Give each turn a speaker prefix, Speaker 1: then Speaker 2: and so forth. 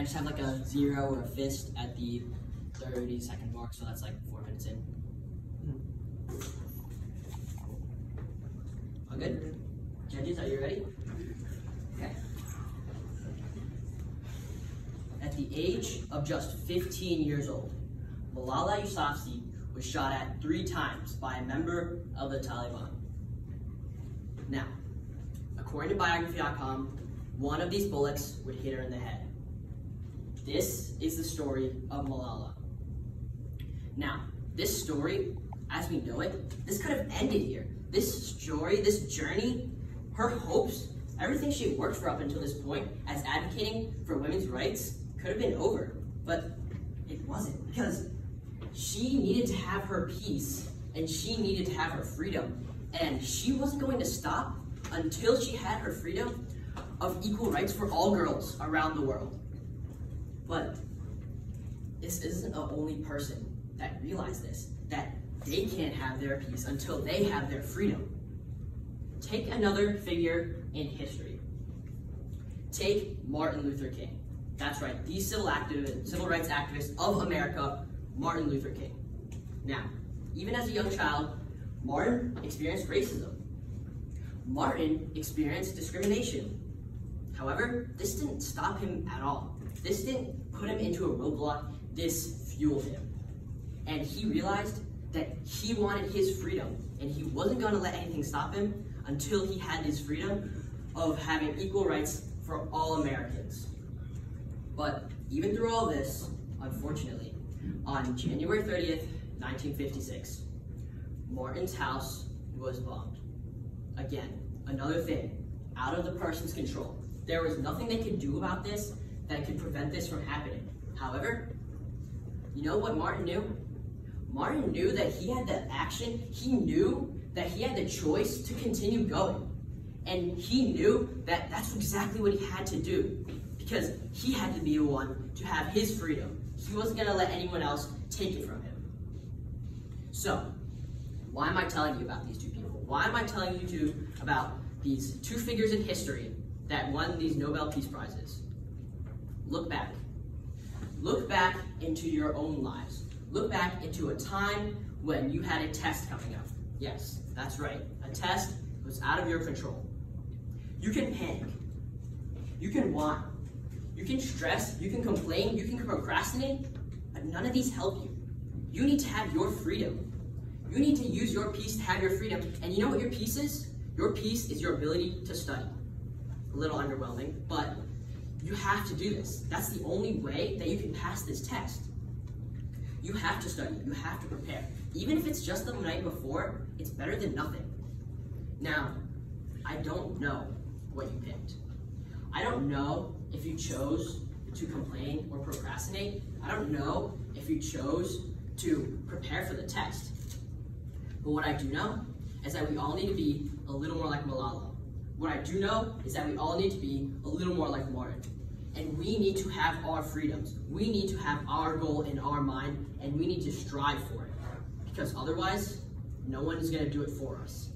Speaker 1: I just have like a 0 or a fist at the 30-second mark, so that's like 4 minutes in. All good? Judges, are you ready? Okay. At the age of just 15 years old, Malala Yousafzai was shot at 3 times by a member of the Taliban. Now, according to biography.com, one of these bullets would hit her in the head. This is the story of Malala. Now, this story, as we know it, this could have ended here. This story, this journey, her hopes, everything she worked for up until this point as advocating for women's rights could have been over. But it wasn't, because she needed to have her peace and she needed to have her freedom. And she wasn't going to stop until she had her freedom of equal rights for all girls around the world. But this isn't the only person that realized this, that they can't have their peace until they have their freedom. Take another figure in history. Take Martin Luther King. That's right, the civil rights activist of America, Martin Luther King. Now, even as a young child, Martin experienced racism. Martin experienced discrimination. However, this didn't stop him at all. This didn't put him into a roadblock, this fueled him. And he realized that he wanted his freedom, and he wasn't going to let anything stop him until he had his freedom of having equal rights for all Americans. But even through all this, unfortunately, on January 30th, 1956, Martin's house was bombed. Again, another thing out of the person's control. There was nothing they could do about this that could prevent this from happening. However, you know what Martin knew? Martin knew that he had the action, he knew that he had the choice to continue going. And he knew that that's exactly what he had to do, because he had to be the one to have his freedom. He wasn't going to let anyone else take it from him. So, why am I telling you about these two people? Why am I telling you about these two figures in history that won these Nobel Peace Prizes? Look back. Look back into your own lives. Look back into a time when you had a test coming up. Yes, that's right. A test was out of your control. You can panic. You can whine. You can stress. You can complain. You can procrastinate. But none of these help you. You need to have your freedom. You need to use your peace to have your freedom. And you know what your peace is? Your peace is your ability to study. A little underwhelming, but you have to do this. That's the only way that you can pass this test. You have to study. You have to prepare. Even if it's just the night before, it's better than nothing. Now, I don't know what you picked. I don't know if you chose to complain or procrastinate. I don't know if you chose to prepare for the test. But what I do know is that we all need to be a little more like Malala. What I do know is that we all need to be a little more like Martin. And we need to have our freedoms. We need to have our goal in our mind, and we need to strive for it. Because otherwise, no one is going to do it for us.